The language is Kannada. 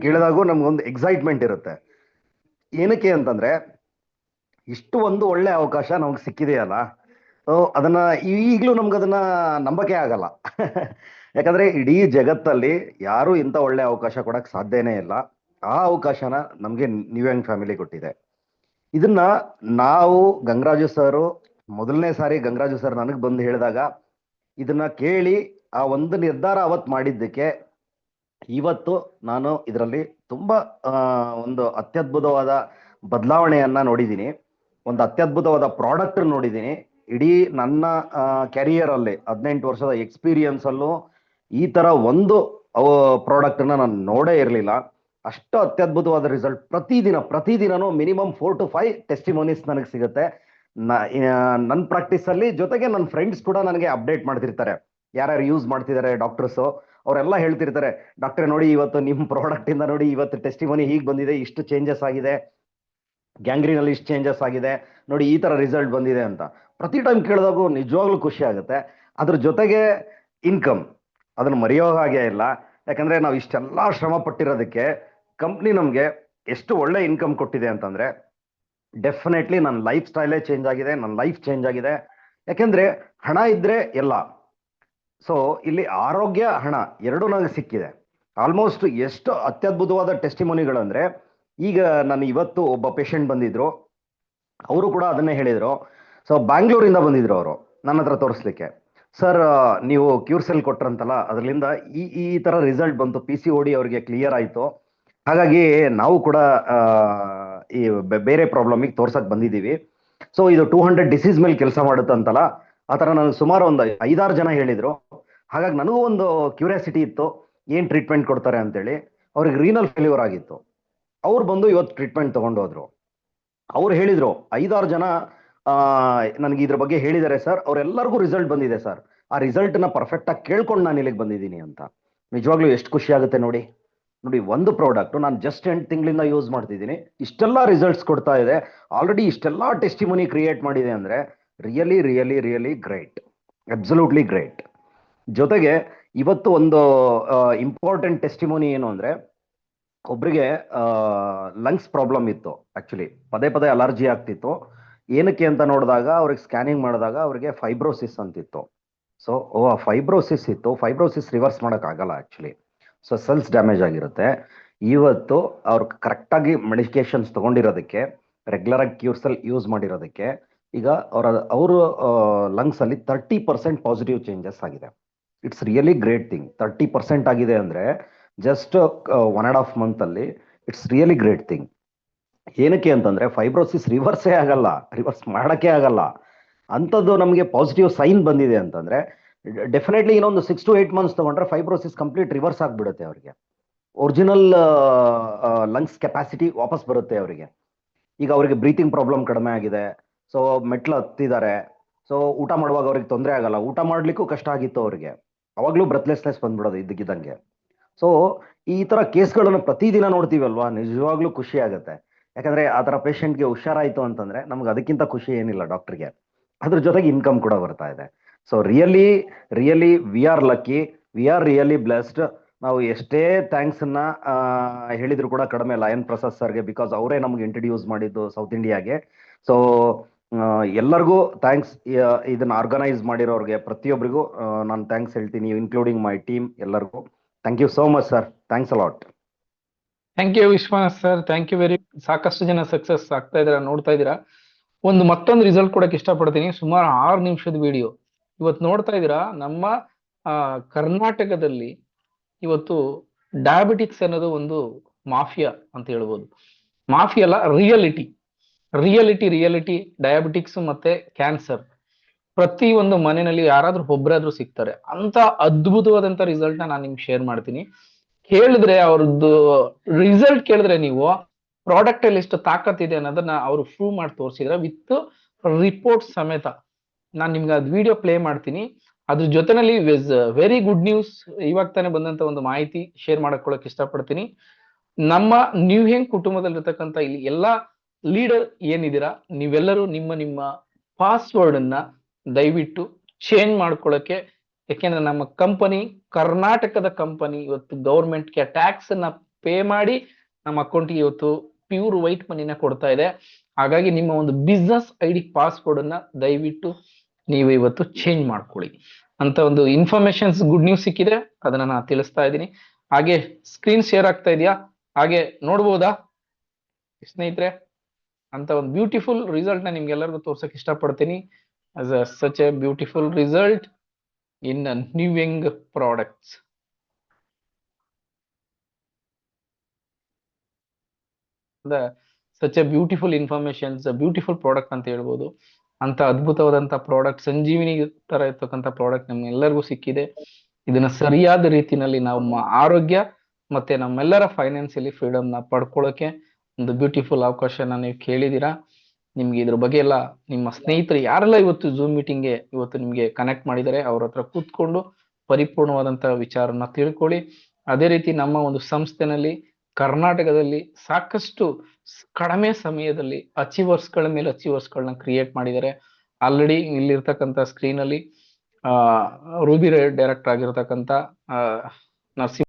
ಕೇಳಿದಾಗೂ ನಮ್ಗೊಂದು ಎಕ್ಸೈಟ್ಮೆಂಟ್ ಇರುತ್ತೆ. ಏನಕ್ಕೆ ಅಂತಂದ್ರೆ ಇಷ್ಟು ಒಂದು ಒಳ್ಳೆ ಅವಕಾಶ ನಮ್ಗೆ ಸಿಕ್ಕಿದೆಯಲ್ಲ. ಅದನ್ನ ಈಗಲೂ ನಮ್ಗೆ ಅದನ್ನ ನಂಬಕ್ಕೆ ಆಗಲ್ಲ. ಯಾಕಂದ್ರೆ ಇಡೀ ಜಗತ್ತಲ್ಲಿ ಯಾರು ಇಂಥ ಒಳ್ಳೆ ಅವಕಾಶ ಕೊಡಕ್ ಸಾಧ್ಯನೇ ಇಲ್ಲ. ಆ ಅವಕಾಶನ ನಮ್ಗೆ ನ್ಯೂ ಫ್ಯಾಮಿಲಿ ಕೊಟ್ಟಿದೆ. ಇದನ್ನ ನಾವು ಗಂಗರಾಜು ಸರ್ ಮೊದಲನೇ ಸಾರಿ ಗಂಗರಾಜು ಸರ್ ನನಗೆ ಬಂದು ಹೇಳಿದಾಗ ಇದನ್ನ ಕೇಳಿ ಆ ಒಂದು ನಿರ್ಧಾರ ಅವತ್ತು ಮಾಡಿದ್ದಕ್ಕೆ ಇವತ್ತು ನಾನು ಇದರಲ್ಲಿ ತುಂಬಾ ಒಂದು ಅತ್ಯದ್ಭುತವಾದ ಬದಲಾವಣೆಯನ್ನ ನೋಡಿದ್ದೀನಿ. ಒಂದು ಅತ್ಯದ್ಭುತವಾದ ಪ್ರಾಡಕ್ಟ್ ನೋಡಿದ್ದೀನಿ. ಇಡೀ ನನ್ನ ಕ್ಯಾರಿಯರ್ ಅಲ್ಲಿ 18 ವರ್ಷದ ಎಕ್ಸ್ಪೀರಿಯನ್ಸ್ ಅಲ್ಲೂ ಈ ತರ ಒಂದು ಪ್ರಾಡಕ್ಟ್ ನಾನು ನೋಡೇ ಇರಲಿಲ್ಲ. ಅಷ್ಟು ಅತ್ಯದ್ಭುತವಾದ ರಿಸಲ್ಟ್. ಪ್ರತಿದಿನನೂ ಮಿನಿಮಮ್ 4 to 5 ಟೆಸ್ಟಿಮೋನೀಸ್ ನನಗೆ ಸಿಗುತ್ತೆ. ನನ್ನ ಪ್ರಾಕ್ಟೀಸ್ ಅಲ್ಲಿ ಜೊತೆಗೆ ನನ್ನ ಫ್ರೆಂಡ್ಸ್ ಕೂಡ ನನಗೆ ಅಪ್ಡೇಟ್ ಮಾಡ್ತಿರ್ತಾರೆ, ಯಾರ್ಯಾರು ಯೂಸ್ ಮಾಡ್ತಿದ್ದಾರೆ ಡಾಕ್ಟರ್ಸ್. ಅವರೆಲ್ಲ ಹೇಳ್ತಿರ್ತಾರೆ, ಡಾಕ್ಟ್ರೆ ನೋಡಿ ಇವತ್ತು ನಿಮ್ಮ ಪ್ರಾಡಕ್ಟ್ ಇಂದ ನೋಡಿ ಇವತ್ತು ಟೆಸ್ಟಿಮೋನಿ ಹೀಗೆ ಬಂದಿದೆ, ಇಷ್ಟು ಚೇಂಜಸ್ ಆಗಿದೆ, ಗ್ಯಾಂಗ್ರೀನ್ ಅಲ್ಲಿ ಇಷ್ಟು ಚೇಂಜಸ್ ಆಗಿದೆ ನೋಡಿ, ಈ ತರ ರಿಸಲ್ಟ್ ಬಂದಿದೆ ಅಂತ. ಪ್ರತಿ ಟೈಮ್ ಕೇಳಿದಾಗೂ ನಿಜವಾಗ್ಲೂ ಖುಷಿ ಆಗುತ್ತೆ. ಅದ್ರ ಜೊತೆಗೆ ಇನ್ಕಮ್ ಅದನ್ನು ಮರೆಯೋ ಹಾಗೆ ಇಲ್ಲ. ಯಾಕಂದ್ರೆ ನಾವು ಇಷ್ಟೆಲ್ಲ ಶ್ರಮ ಪಟ್ಟಿರೋದಕ್ಕೆ ಕಂಪ್ನಿ ನಮ್ಗೆ ಎಷ್ಟು ಒಳ್ಳೆ ಇನ್ಕಮ್ ಕೊಟ್ಟಿದೆ ಅಂತಂದ್ರೆ ಡೆಫಿನೆಟ್ಲಿ ನನ್ನ ಲೈಫ್ ಸ್ಟೈಲೇ ಚೇಂಜ್ ಆಗಿದೆ, ನನ್ನ ಲೈಫ್ ಚೇಂಜ್ ಆಗಿದೆ. ಯಾಕೆಂದ್ರೆ ಹಣ ಇದ್ರೆ ಎಲ್ಲ. ಸೊ ಇಲ್ಲಿ ಆರೋಗ್ಯ ಹಣ ಎರಡೂ ನನಗೆ ಸಿಕ್ಕಿದೆ. ಆಲ್ಮೋಸ್ಟ್ ಎಷ್ಟು ಅತ್ಯದ್ಭುತವಾದ ಟೆಸ್ಟಿಮೋನಿಗಳಂದ್ರೆ, ಈಗ ನಾನು ಇವತ್ತು ಒಬ್ಬ ಪೇಷಂಟ್ ಬಂದಿದ್ರು, ಅವರು ಕೂಡ ಅದನ್ನೇ ಹೇಳಿದ್ರು. ಸೊ ಬ್ಯಾಂಗ್ಳೂರಿಂದ ಬಂದಿದ್ರು ಅವರು ನನ್ನ ಹತ್ರ ತೋರಿಸ್ಲಿಕ್ಕೆ. ಸರ್ ನೀವು ಕ್ಯೂರ್ಸೆಲ್ ಕೊಟ್ರಂತಲ್ಲ, ಅದರಿಂದ ಈ ತರ ರಿಸಲ್ಟ್ ಬಂತು, PCOD ಅವ್ರಿಗೆ ಕ್ಲಿಯರ್ ಆಯ್ತು, ಹಾಗಾಗಿ ನಾವು ಕೂಡ ಈ ಬೇರೆ ಪ್ರಾಬ್ಲಮಿಗೆ ತೋರ್ಸಕ್ ಬಂದಿದ್ದೀವಿ. ಸೊ ಇದು 200 ಡಿಸೀಸ್ ಮೇಲೆ ಕೆಲಸ ಮಾಡುತ್ತಂತಲ್ಲ, ಆ ಥರ ನನಗೆ ಸುಮಾರು ಒಂದು 5-6 ಜನ ಹೇಳಿದ್ರು. ಹಾಗಾಗಿ ನನಗೂ ಒಂದು ಕ್ಯೂರಿಯಾಸಿಟಿ ಇತ್ತು, ಏನ್ ಟ್ರೀಟ್ಮೆಂಟ್ ಕೊಡ್ತಾರೆ ಅಂತೇಳಿ. ಅವ್ರಿಗೆ ರೀನಲ್ ಫೇಲ್ಯೂರ್ ಆಗಿತ್ತು. ಅವ್ರು ಬಂದು ಇವತ್ತು ಟ್ರೀಟ್ಮೆಂಟ್ ತಗೊಂಡು ಹೋದ್ರು. ಅವ್ರು ಹೇಳಿದ್ರು 5-6 ಜನ ನನಗೆ ಇದ್ರ ಬಗ್ಗೆ ಹೇಳಿದ್ದಾರೆ ಸರ್, ಅವ್ರೆಲ್ಲರಿಗೂ ರಿಸಲ್ಟ್ ಬಂದಿದೆ ಸರ್, ಆ ರಿಸಲ್ಟ್ ನ ಪರ್ಫೆಕ್ಟ್ ಆಗಿ ಕೇಳ್ಕೊಂಡು ನಾನು ಇಲ್ಲಿಗೆ ಬಂದಿದ್ದೀನಿ ಅಂತ. ನಿಜವಾಗ್ಲೂ ಎಷ್ಟು ಖುಷಿ ಆಗುತ್ತೆ ನೋಡಿ. ನೋಡಿ, ಒಂದು ಪ್ರಾಡಕ್ಟ್ ನಾನು ಜಸ್ಟ್ 8 ತಿಂಗಳಿಂದ ಯೂಸ್ ಮಾಡ್ತಿದ್ದೀನಿ, ಇಷ್ಟೆಲ್ಲ ರಿಸಲ್ಟ್ಸ್ ಕೊಡ್ತಾ ಇದೆ, ಆಲ್ರೆಡಿ ಇಷ್ಟೆಲ್ಲ ಟೆಸ್ಟಿಮೋನಿ ಕ್ರಿಯೇಟ್ ಮಾಡಿದೆ ಅಂದ್ರೆ really really really great, absolutely great. ಜೊತೆಗೆ ಇವತ್ತು ಒಂದು ಇಂಪಾರ್ಟೆಂಟ್ ಟೆಸ್ಟಿಮೋನಿ ಏನು ಅಂದ್ರೆ, ಒಬ್ರಿಗೆ ಲಂಗ್ಸ್ ಪ್ರಾಬ್ಲಮ್ ಇತ್ತು. ಆಕ್ಚುಲಿ ಪದೇ ಪದೇ ಅಲರ್ಜಿ ಆಗ್ತಿತ್ತು. ಏನಕ್ಕೆ ಅಂತ ನೋಡಿದಾಗ ಅವ್ರಿಗೆ ಸ್ಕ್ಯಾನಿಂಗ್ ಮಾಡಿದಾಗ ಅವ್ರಿಗೆ ಫೈಬ್ರೋಸಿಸ್ ಅಂತಿತ್ತು. ಸೊ ಫೈಬ್ರೋಸಿಸ್ ಇತ್ತು. ಫೈಬ್ರೋಸಿಸ್ ರಿವರ್ಸ್ ಮಾಡಕ್ ಆಗಲ್ಲ ಆಕ್ಚುಲಿ. ಸೊ ಸೆಲ್ಸ್ ಡ್ಯಾಮೇಜ್ ಆಗಿರುತ್ತೆ. ಇವತ್ತು ಅವ್ರು ಕರೆಕ್ಟಾಗಿ ಮೆಡಿಕೇಶನ್ಸ್ ತಗೊಂಡಿರೋದಕ್ಕೆ, ರೆಗ್ಯುಲರ್ ಆಗಿ ಕ್ಯೂರ್ಸೆಲ್ ಯೂಸ್ ಮಾಡಿರೋದಕ್ಕೆ, ಈಗ ಅವರು ಲಂಗ್ಸ್ ಅಲ್ಲಿ 30% ಪಾಸಿಟಿವ್ ಚೇಂಜಸ್ ಆಗಿದೆ. It's really great thing. 30% ಆಗಿದೆ ಅಂದ್ರೆ ಜಸ್ಟ್ 1.5 month ಅಲ್ಲಿ ಇಟ್ಸ್ ರಿಯಲಿ ಗ್ರೇಟ್ ಥಿಂಗ್. ಏನಕ್ಕೆ ಅಂತಂದ್ರೆ ಫೈಬ್ರೋಸಿಸ್ ರಿವರ್ಸೇ ಆಗಲ್ಲ, ರಿವರ್ಸ್ ಮಾಡಕ್ಕೆ ಆಗಲ್ಲ. ಅಂಥದ್ದು ನಮಗೆ ಪಾಸಿಟಿವ್ ಸೈನ್ ಬಂದಿದೆ ಅಂತಂದ್ರೆ ಡೆಫಿನೆಟ್ಲಿ ಇನ್ನೊಂದು 6 to 8 months ತಗೊಂಡ್ರೆ ಫೈಬ್ರೋಸಿಸ್ ಕಂಪ್ಲೀಟ್ ರಿವರ್ಸ್ ಆಗಿಬಿಡುತ್ತೆ. ಅವ್ರಿಗೆ ಒರಿಜಿನಲ್ ಲಂಗ್ಸ್ ಕೆಪಾಸಿಟಿ ವಾಪಸ್ ಬರುತ್ತೆ ಅವರಿಗೆ. ಈಗ ಅವರಿಗೆ ಬ್ರೀತಿಂಗ್ ಪ್ರಾಬ್ಲಮ್ ಕಡಿಮೆ ಆಗಿದೆ. ಸೊ ಮೆಟ್ಲು ಹತ್ತಿದ್ದಾರೆ. ಸೊ ಊಟ ಮಾಡುವಾಗ ಅವ್ರಿಗೆ ತೊಂದರೆ ಆಗಲ್ಲ. ಊಟ ಮಾಡ್ಲಿಕ್ಕೂ ಕಷ್ಟ ಆಗಿತ್ತು ಅವ್ರಿಗೆ, ಅವಾಗ್ಲೂ ಬ್ರೆತ್ಲೆಸ್ನೆಸ್ ಬಂದ್ಬಿಡೋದು ಇದ್ದಕ್ಕಿದ್ದಂಗೆ. ಸೊ ಈ ತರ ಕೇಸ್ಗಳನ್ನು ಪ್ರತಿದಿನ ನೋಡ್ತೀವಲ್ವಾ, ನಿಜವಾಗ್ಲೂ ಖುಷಿ ಆಗುತ್ತೆ. ಯಾಕಂದ್ರೆ ಆ ತರ ಪೇಷಂಟ್ಗೆ ಹುಷಾರಾಯ್ತು ಅಂತಂದ್ರೆ ನಮ್ಗೆ ಅದಕ್ಕಿಂತ ಖುಷಿ ಏನಿಲ್ಲ ಡಾಕ್ಟರ್ಗೆ. ಅದ್ರ ಜೊತೆಗೆ ಇನ್ಕಮ್ ಕೂಡ ಬರ್ತಾ ಇದೆ. So really really we are lucky, we are really blessed. ನಾವು ಎಷ್ಟೇ ಥ್ಯಾಂಕ್ಸ್ ಅನ್ನ ಹೇಳಿದ್ರು ಕೂಡ ಕಡಿಮೆ ಲಯನ್ ಪ್ರಸಾದ್ ಸರ್ಗೆ, ಬಿಕಾಸ್ ಅವರೇ ನಮ್ಗೆ ಇಂಟ್ರಡ್ಯೂಸ್ ಮಾಡಿದ್ದು ಸೌತ್ ಇಂಡಿಯಾಗೆ. ಸೊ ಎಲ್ಲರಿಗೂ ಥ್ಯಾಂಕ್ಸ್. ಇದನ್ನ ಆರ್ಗನೈಸ್ ಮಾಡಿರೋರಿಗೆ ಪ್ರತಿಯೊಬ್ಬರಿಗೂ ನಾನು ಥ್ಯಾಂಕ್ಸ್ ಹೇಳ್ತೀನಿ, ಇನ್ಕ್ಲೂಡಿಂಗ್ ಮೈ ಟೀಮ್. ಎಲ್ಲರಿಗೂ thank you so much sir. Thanks a lot. Thank you Vishwanath sir, thank you very. ಸಾಕಷ್ಟು ಜನ ಸಕ್ಸಸ್ ಆಗ್ತಾ ಇದ್ದೀರಾ, ನೋಡ್ತಾ ಇದ್ದೀರಾ. ಮತ್ತೊಂದು ರಿಸಲ್ಟ್ ಕೊಡಕ್ಕೆ ಇಷ್ಟಪಡ್ತೀನಿ. ಸುಮಾರು 6 ನಿಮಿಷದ ವಿಡಿಯೋ ಇವತ್ತು ನೋಡ್ತಾ ಇದ್ದೀರಾ. ನಮ್ಮ ಕರ್ನಾಟಕದಲ್ಲಿ ಇವತ್ತು ಡಯಾಬಿಟಿಕ್ಸ್ ಅನ್ನೋದು ಒಂದು ಮಾಫಿಯಾ ಅಂತ ಹೇಳ್ಬೋದು. ಮಾಫಿಯಾ ಅಲ್ಲ, ರಿಯಾಲಿಟಿ ರಿಯಾಲಿಟಿ ರಿಯಾಲಿಟಿ. ಡಯಾಬಿಟಿಕ್ಸ್ ಮತ್ತೆ ಕ್ಯಾನ್ಸರ್ ಪ್ರತಿ ಒಂದು ಮನೆಯಲ್ಲಿ ಯಾರಾದ್ರೂ ಒಬ್ಬರಾದ್ರೂ ಸಿಗ್ತಾರೆ. ಅಂತ ಅದ್ಭುತವಾದಂತ ರಿಸಲ್ಟ್ ನಾನು ನಿಮ್ಗೆ ಶೇರ್ ಮಾಡ್ತೀನಿ. ಕೇಳಿದ್ರೆ ಅವ್ರದ್ದು ರಿಸಲ್ಟ್ ಕೇಳಿದ್ರೆ ನೀವು ಪ್ರಾಡಕ್ಟ್ ಅಲ್ಲಿ ಎಷ್ಟು ತಾಕತ್ತಿದೆ ಅನ್ನೋದನ್ನ ಅವರು ಪ್ರೂವ್ ಮಾಡಿ ತೋರಿಸಿದ್ರೆ ವಿತ್ ರಿಪೋರ್ಟ್ ಸಮೇತ. ನಾನು ನಿಮ್ಗೆ ಅದು ವಿಡಿಯೋ ಪ್ಲೇ ಮಾಡ್ತೀನಿ. ಅದ್ರ ಜೊತೆನಲ್ಲಿ ವೆರಿ ಗುಡ್ ನ್ಯೂಸ್, ಇವಾಗ ತಾನೇ ಬಂದಂತ ಒಂದು ಮಾಹಿತಿ ಶೇರ್ ಮಾಡ್ಕೊಳಕ್ ಇಷ್ಟಪಡ್ತೀನಿ. ನಮ್ಮ ನ್ಯೂ ಹೆಂಗ್ ಕುಟುಂಬದಲ್ಲಿರ್ತಕ್ಕಂಥ ಇಲ್ಲಿ ಎಲ್ಲಾ ಲೀಡರ್ ಏನಿದ್ದೀರಾ, ನೀವೆಲ್ಲರೂ ನಿಮ್ಮ ನಿಮ್ಮ ಪಾಸ್ವರ್ಡ್ ಅನ್ನ ದಯವಿಟ್ಟು ಚೇಂಜ್ ಮಾಡ್ಕೊಳ್ಳಕ್ಕೆ. ಯಾಕೆಂದ್ರೆ ನಮ್ಮ ಕಂಪನಿ ಕರ್ನಾಟಕದ ಕಂಪನಿ ಇವತ್ತು ಗೌರ್ಮೆಂಟ್ಗೆ ಟ್ಯಾಕ್ಸ್ ಅನ್ನ ಪೇ ಮಾಡಿ ನಮ್ಮ ಅಕೌಂಟ್ಗೆ ಇವತ್ತು ಪ್ಯೂರ್ ವೈಟ್ ಮನಿನ ಕೊಡ್ತಾ ಇದೆ. ಹಾಗಾಗಿ ನಿಮ್ಮ ಒಂದು ಬಿಸ್ನೆಸ್ ಐಡಿ ಪಾಸ್ವರ್ಡ್ ಅನ್ನ ದಯವಿಟ್ಟು ನೀವು ಇವತ್ತು ಚೇಂಜ್ ಮಾಡ್ಕೊಳ್ಳಿ ಅಂತ ಒಂದು ಇನ್ಫಾರ್ಮೇಶನ್ಸ್ ಗುಡ್ ನ್ಯೂಸ್ ಸಿಕ್ಕಿದೆ, ಅದನ್ನ ನಾನು ತಿಳಿಸ್ತಾ ಇದ್ದೀನಿ. ಹಾಗೆ ಸ್ಕ್ರೀನ್ ಶೇರ್ ಆಗ್ತಾ ಇದೆಯಾ, ಹಾಗೆ ನೋಡ್ಬೋದಾ ಸ್ನೇಹಿತರೆ? ಅಂತ ಒಂದು ಬ್ಯೂಟಿಫುಲ್ ರಿಸಲ್ಟ್ ನ ನಿಮ್ಗೆಲ್ಲರಿಗೂ ತೋರ್ಸಕ್ ಇಷ್ಟಪಡ್ತೀನಿ. Such a beautiful result in ನ್ಯೂವಿಂಗ್ products. Such a beautiful informations, beautiful product ಅಂತ ಹೇಳ್ಬೋದು. ಅಂತ ಅದ್ಭುತವಾದಂತ ಪ್ರಾಡಕ್ಟ್, ಸಂಜೀವಿನಿ ತರ ಇರ್ತಕ್ಕಂಥ ಪ್ರಾಡಕ್ಟ್ ನಮ್ಗೆಲ್ಲರಿಗೂ ಸಿಕ್ಕಿದೆ. ಇದನ್ನ ಸರಿಯಾದ ರೀತಿನಲ್ಲಿ ನಮ್ಮ ಆರೋಗ್ಯ ಮತ್ತೆ ನಮ್ಮೆಲ್ಲರ ಫೈನಾನ್ಸಿಯಲಿ ಫ್ರೀಡಮ್ ನ ಪಡ್ಕೊಳ್ಳೋಕೆ ಒಂದು ಬ್ಯೂಟಿಫುಲ್ ಅವಕಾಶನ ನೀವು ಕೇಳಿದೀರಾ. ನಿಮ್ಗೆ ಇದ್ರ ಬಗ್ಗೆ ಎಲ್ಲ ನಿಮ್ಮ ಸ್ನೇಹಿತರು ಯಾರೆಲ್ಲ ಇವತ್ತು ಝೂಮ್ ಮೀಟಿಂಗ್ಗೆ ಇವತ್ತು ನಿಮ್ಗೆ ಕನೆಕ್ಟ್ ಮಾಡಿದ್ದಾರೆ ಅವ್ರ ಹತ್ರ ಕೂತ್ಕೊಂಡು ಪರಿಪೂರ್ಣವಾದಂತಹ ವಿಚಾರನ ತಿಳ್ಕೊಳ್ಳಿ. ಅದೇ ರೀತಿ ನಮ್ಮ ಒಂದು ಸಂಸ್ಥೆನಲ್ಲಿ ಕರ್ನಾಟಕದಲ್ಲಿ ಸಾಕಷ್ಟು ಕಡಿಮೆ ಸಮಯದಲ್ಲಿ ಅಚೀವರ್ಸ್ಗಳ ಮೇಲೆ ಅಚೀವರ್ಸ್ಗಳನ್ನ ಕ್ರಿಯೇಟ್ ಮಾಡಿದ್ದಾರೆ. ಆಲ್ರೆಡಿ ಇಲ್ಲಿರ್ತಕ್ಕಂಥ ಸ್ಕ್ರೀನ್ ಅಲ್ಲಿ ರೂಬಿ ಡೈರೆಕ್ಟರ್ ಆಗಿರ್ತಕ್ಕಂಥ ನರಸಿಂಹ